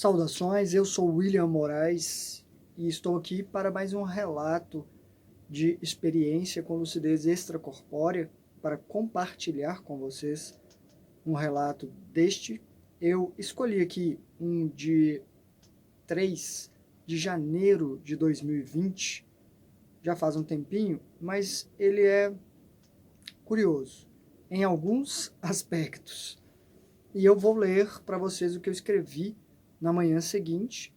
Saudações, eu sou William Moraes e estou aqui para mais um relato de experiência com lucidez extracorpórea para compartilhar com vocês um relato deste. Eu escolhi aqui um de 3 de janeiro de 2020, já faz um tempinho, mas ele é curioso em alguns aspectos. E eu vou ler para vocês o que eu escrevi na manhã seguinte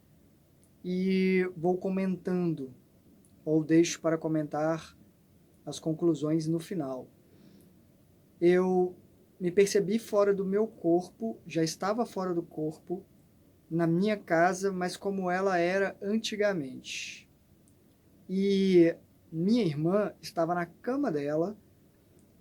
e vou comentando, ou deixo para comentar as conclusões no final. Eu me percebi fora do meu corpo, já estava fora do corpo, na minha casa, mas como ela era antigamente. E minha irmã estava na cama dela,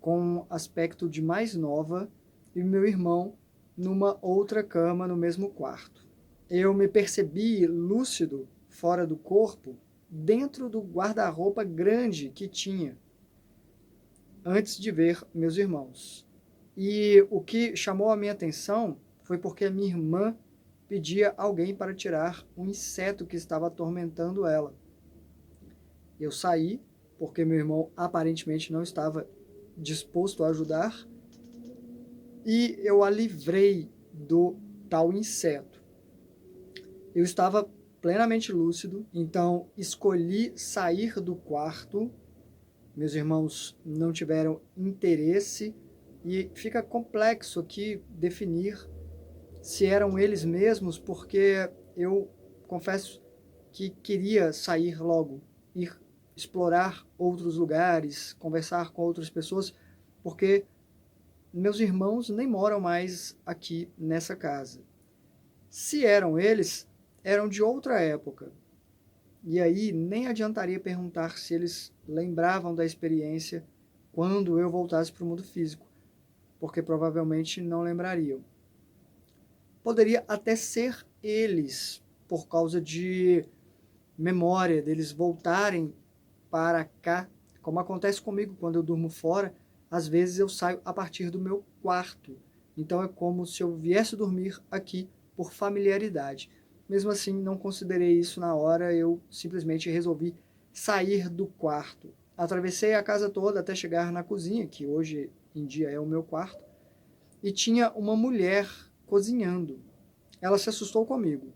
com aspecto de mais nova, e meu irmão numa outra cama no mesmo quarto. Eu me percebi lúcido, fora do corpo, dentro do guarda-roupa grande que tinha, antes de ver meus irmãos. E o que chamou a minha atenção foi porque a minha irmã pedia alguém para tirar um inseto que estava atormentando ela. Eu saí, porque meu irmão aparentemente não estava disposto a ajudar, e eu a livrei do tal inseto. Eu estava plenamente lúcido, então escolhi sair do quarto. Meus irmãos não tiveram interesse e fica complexo aqui definir se eram eles mesmos, porque eu confesso que queria sair logo, ir explorar outros lugares, conversar com outras pessoas, porque meus irmãos nem moram mais aqui nessa casa. Se eram eles, eram de outra época. E aí nem adiantaria perguntar se eles lembravam da experiência quando eu voltasse para o mundo físico, porque provavelmente não lembrariam. Poderia até ser eles, por causa de memória, deles voltarem para cá, como acontece comigo quando eu durmo fora. Às vezes eu saio a partir do meu quarto, então é como se eu viesse dormir aqui por familiaridade. Mesmo assim, não considerei isso na hora, eu simplesmente resolvi sair do quarto. Atravessei a casa toda até chegar na cozinha, que hoje em dia é o meu quarto, e tinha uma mulher cozinhando. Ela se assustou comigo.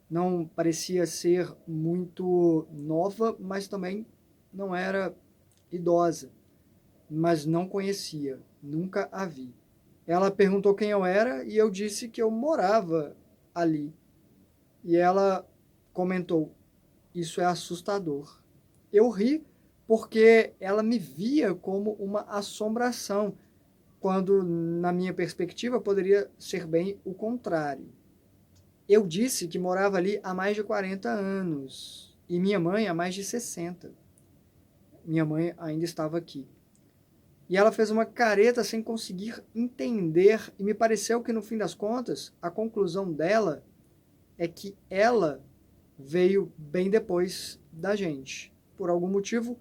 Não parecia ser muito nova, mas também não era idosa. Mas não conhecia, nunca a vi. Ela perguntou quem eu era e eu disse que eu morava ali. E ela comentou: isso é assustador. Eu ri porque ela me via como uma assombração, quando na minha perspectiva poderia ser bem o contrário. Eu disse que morava ali há mais de 40 anos e minha mãe há mais de 60. Minha mãe ainda estava aqui. E ela fez uma careta sem conseguir entender, e me pareceu que no fim das contas a conclusão dela é que ela veio bem depois da gente. Por algum motivo,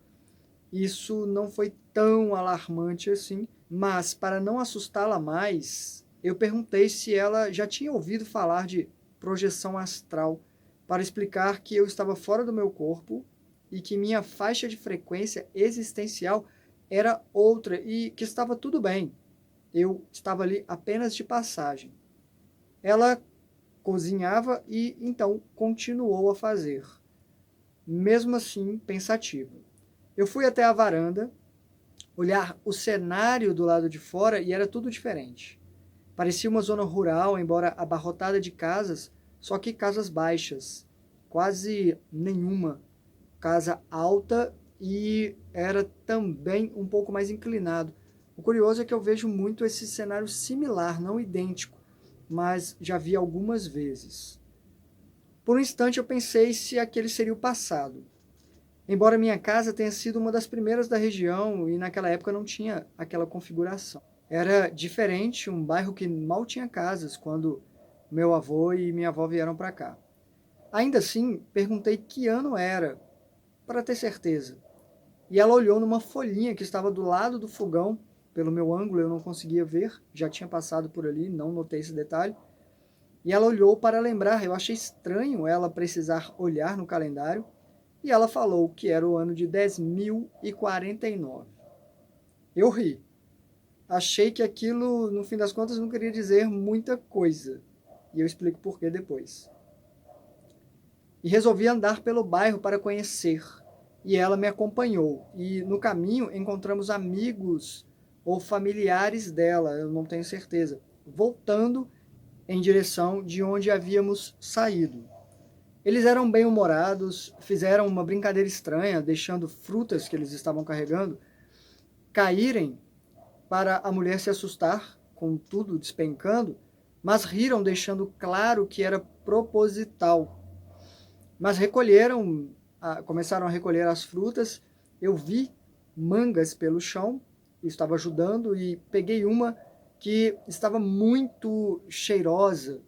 isso não foi tão alarmante assim, mas para não assustá-la mais, eu perguntei se ela já tinha ouvido falar de projeção astral, para explicar que eu estava fora do meu corpo e que minha faixa de frequência existencial era outra e que estava tudo bem. Eu estava ali apenas de passagem. Ela cozinhava e então continuou a fazer, mesmo assim pensativa. Eu fui até a varanda, olhar o cenário do lado de fora e era tudo diferente. Parecia uma zona rural, embora abarrotada de casas, só que casas baixas, quase nenhuma casa alta, e era também um pouco mais inclinado. O curioso é que eu vejo muito esse cenário similar, não idêntico, mas já vi algumas vezes. Por um instante eu pensei se aquele seria o passado. Embora minha casa tenha sido uma das primeiras da região e naquela época não tinha aquela configuração. Era diferente, um bairro que mal tinha casas quando meu avô e minha avó vieram para cá. Ainda assim, perguntei que ano era, para ter certeza. E ela olhou numa folhinha que estava do lado do fogão. Pelo meu ângulo eu não conseguia ver, já tinha passado por ali, não notei esse detalhe. E ela olhou para lembrar. Eu achei estranho ela precisar olhar no calendário. E ela falou que era o ano de 10.049. Eu ri. Achei que aquilo, no fim das contas, não queria dizer muita coisa. E eu explico por que depois. E resolvi andar pelo bairro para conhecer. E ela me acompanhou. E no caminho encontramos amigos ou familiares dela, eu não tenho certeza, voltando em direção de onde havíamos saído. Eles eram bem-humorados, fizeram uma brincadeira estranha, deixando frutas que eles estavam carregando caírem para a mulher se assustar, com tudo despencando, mas riram, deixando claro que era proposital. Mas começaram a recolher as frutas. Eu vi mangas pelo chão, estava ajudando e peguei uma que estava muito cheirosa.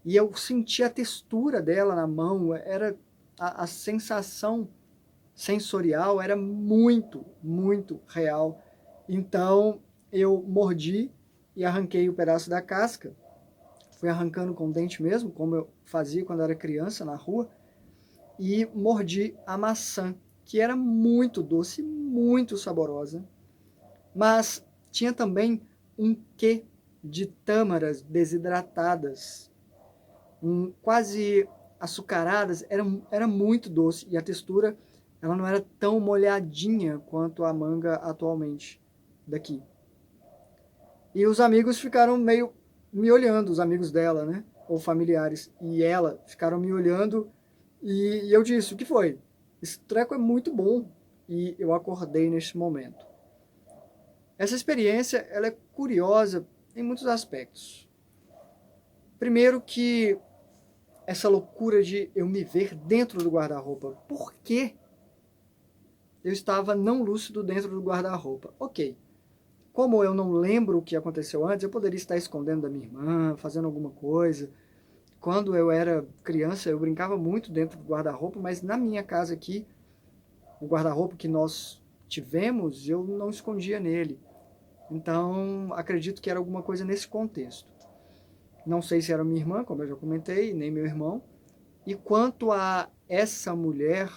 E eu senti a textura dela na mão, era a sensação sensorial era muito, muito real. Então eu mordi e arranquei o pedaço da casca. Fui arrancando com o dente mesmo, como eu fazia quando era criança na rua, e mordi a maçã, que era muito doce, muito saborosa, mas tinha também um quê de tâmaras desidratadas, quase açucaradas, era muito doce, e a textura ela não era tão molhadinha quanto a manga atualmente daqui. E os amigos ficaram meio me olhando, os amigos dela, né? Ou familiares. E ela ficaram me olhando e eu disse, o que foi? Esse treco é muito bom. E eu acordei neste momento. Essa experiência ela é curiosa em muitos aspectos. Primeiro que essa loucura de eu me ver dentro do guarda-roupa. Por que eu estava não lúcido dentro do guarda-roupa? Ok. Como eu não lembro o que aconteceu antes, eu poderia estar escondendo da minha irmã, fazendo alguma coisa. Quando eu era criança, eu brincava muito dentro do guarda-roupa, mas na minha casa aqui, o guarda-roupa que nós tivemos, eu não escondia nele. Então, acredito que era alguma coisa nesse contexto. Não sei se era minha irmã, como eu já comentei, nem meu irmão. E quanto a essa mulher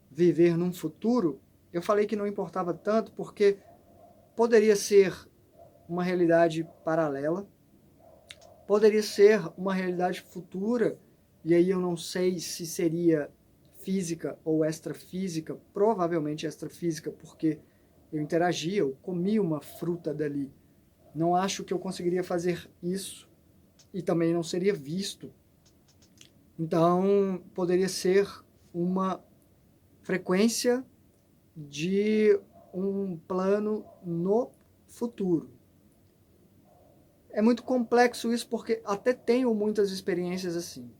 viver num futuro, eu falei que não importava tanto, porque poderia ser uma realidade paralela, poderia ser uma realidade futura, e aí eu não sei se seria física ou extrafísica, provavelmente extrafísica, porque eu interagia, eu comia uma fruta dali. Não acho que eu conseguiria fazer isso e também não seria visto. Então, poderia ser uma frequência de um plano no futuro. É muito complexo isso porque até tenho muitas experiências assim,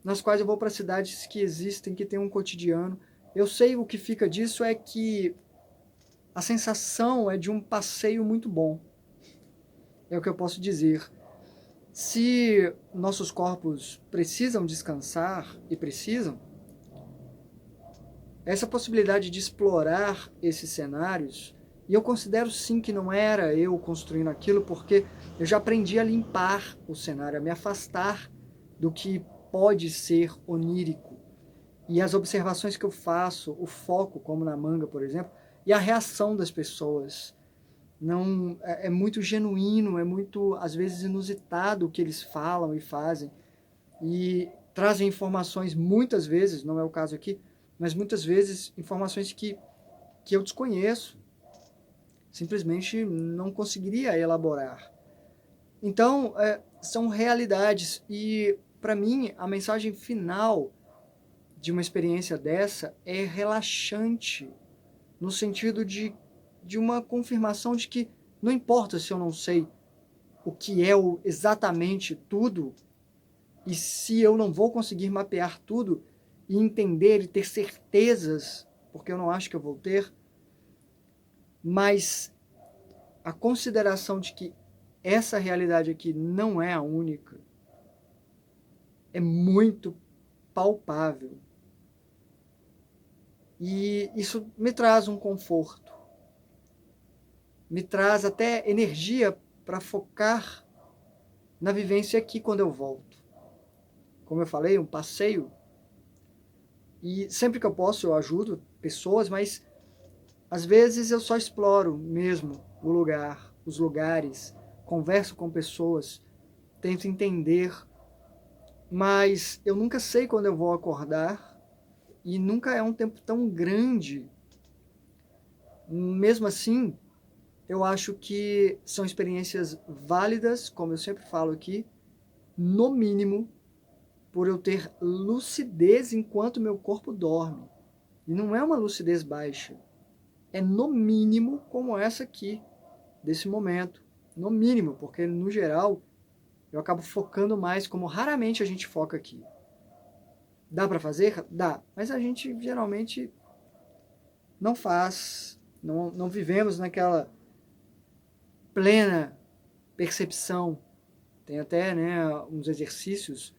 nas quais eu vou para cidades que existem, que têm um cotidiano. Eu sei o que fica disso é que a sensação é de um passeio muito bom. É o que eu posso dizer. Se nossos corpos precisam descansar, e precisam, essa possibilidade de explorar esses cenários, e eu considero sim que não era eu construindo aquilo, porque eu já aprendi a limpar o cenário, a me afastar do que pode ser onírico. E as observações que eu faço, o foco, como na manga, por exemplo, e a reação das pessoas, não é muito genuíno, é muito, às vezes, inusitado o que eles falam e fazem. E trazem informações, muitas vezes, não é o caso aqui, mas muitas vezes informações que eu desconheço, simplesmente não conseguiria elaborar. Então, são realidades e, para mim, a mensagem final de uma experiência dessa é relaxante, no sentido de uma confirmação de que não importa se eu não sei o que é exatamente tudo, e se eu não vou conseguir mapear tudo e entender e ter certezas, porque eu não acho que eu vou ter, mas a consideração de que essa realidade aqui não é a única é muito palpável. E isso me traz um conforto, me traz até energia para focar na vivência aqui quando eu volto. Como eu falei, um passeio. E sempre que eu posso eu ajudo pessoas, mas às vezes eu só exploro mesmo o lugar, os lugares, converso com pessoas, tento entender, mas eu nunca sei quando eu vou acordar e nunca é um tempo tão grande. Mesmo assim, eu acho que são experiências válidas, como eu sempre falo aqui, no mínimo, por eu ter lucidez enquanto meu corpo dorme. E não é uma lucidez baixa, é no mínimo como essa aqui, desse momento. No mínimo, porque no geral eu acabo focando mais, como raramente a gente foca aqui. Dá para fazer? Dá, mas a gente geralmente não faz, não vivemos naquela plena percepção. Tem até, né, uns exercícios,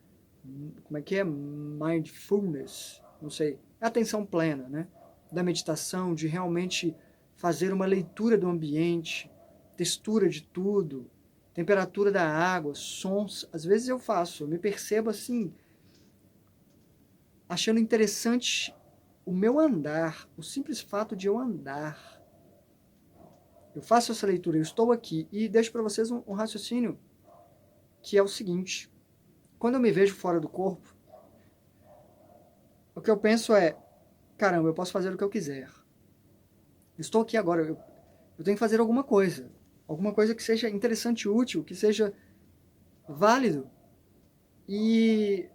como é que é? Mindfulness, não sei, atenção plena, né? Da meditação, de realmente fazer uma leitura do ambiente, textura de tudo, temperatura da água, sons. Às vezes eu faço, eu me percebo assim, achando interessante o meu andar, o simples fato de eu andar. Eu faço essa leitura, eu estou aqui e deixo para vocês um raciocínio que é o seguinte: quando eu me vejo fora do corpo, o que eu penso é, caramba, eu posso fazer o que eu quiser. Estou aqui agora, eu tenho que fazer alguma coisa que seja interessante, útil, que seja válido. E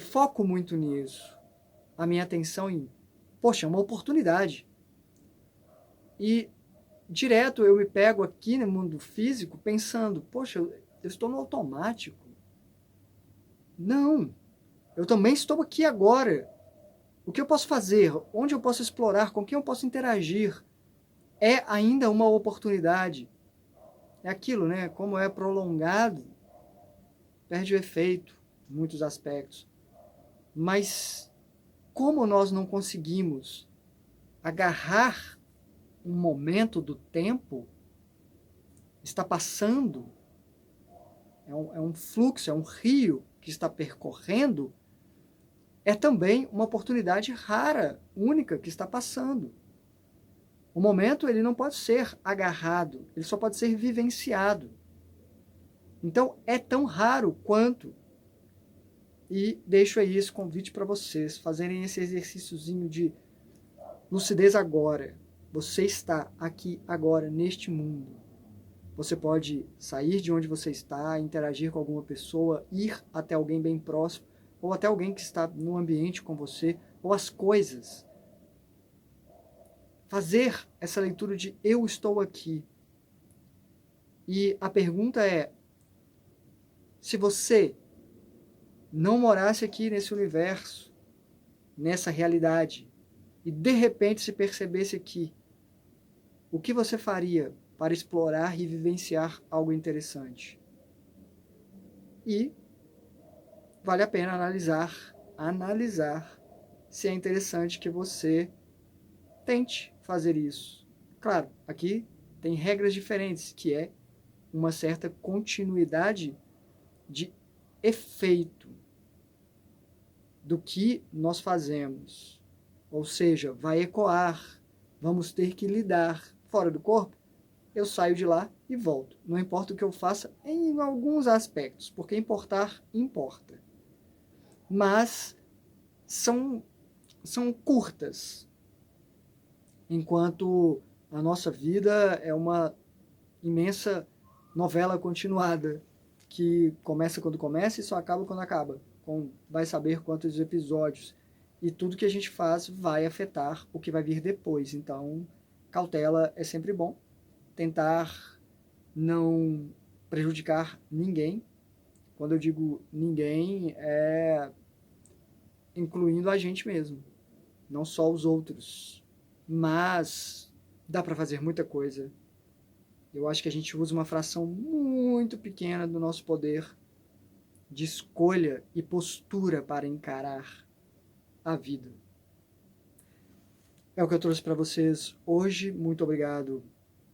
foco muito nisso. A minha atenção em, poxa, é uma oportunidade. E direto eu me pego aqui no mundo físico pensando, poxa, eu estou no automático. Não, eu também estou aqui agora. O que eu posso fazer? Onde eu posso explorar? Com quem eu posso interagir? É ainda uma oportunidade. É aquilo, né? Como é prolongado, perde o efeito em muitos aspectos. Mas como nós não conseguimos agarrar um momento do tempo, está passando, é um fluxo, é um rio que está percorrendo, é também uma oportunidade rara, única, que está passando. O momento ele não pode ser agarrado, ele só pode ser vivenciado. Então é tão raro quanto. E deixo aí esse convite para vocês fazerem esse exercíciozinho de lucidez agora. Você está aqui agora, neste mundo. Você pode sair de onde você está, interagir com alguma pessoa, ir até alguém bem próximo, ou até alguém que está no ambiente com você, ou as coisas. Fazer essa leitura de eu estou aqui. E a pergunta é, se você não morasse aqui nesse universo, nessa realidade, e de repente se percebesse aqui, o que você faria para explorar e vivenciar algo interessante? E vale a pena analisar se é interessante que você tente fazer isso. Claro, aqui tem regras diferentes, que é uma certa continuidade de efeito do que nós fazemos. Ou seja, vai ecoar, vamos ter que lidar fora do corpo. Eu saio de lá e volto. Não importa o que eu faça em alguns aspectos, porque importar, importa. Mas são curtas, enquanto a nossa vida é uma imensa novela continuada, que começa quando começa e só acaba quando acaba, com vai saber quantos episódios. E tudo que a gente faz vai afetar o que vai vir depois. Então, cautela é sempre bom. Tentar não prejudicar ninguém. Quando eu digo ninguém, é incluindo a gente mesmo, não só os outros. Mas dá para fazer muita coisa. Eu acho que a gente usa uma fração muito pequena do nosso poder de escolha e postura para encarar a vida. É o que eu trouxe para vocês hoje. Muito obrigado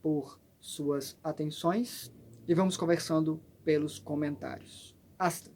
por suas atenções e vamos conversando pelos comentários. Hasta!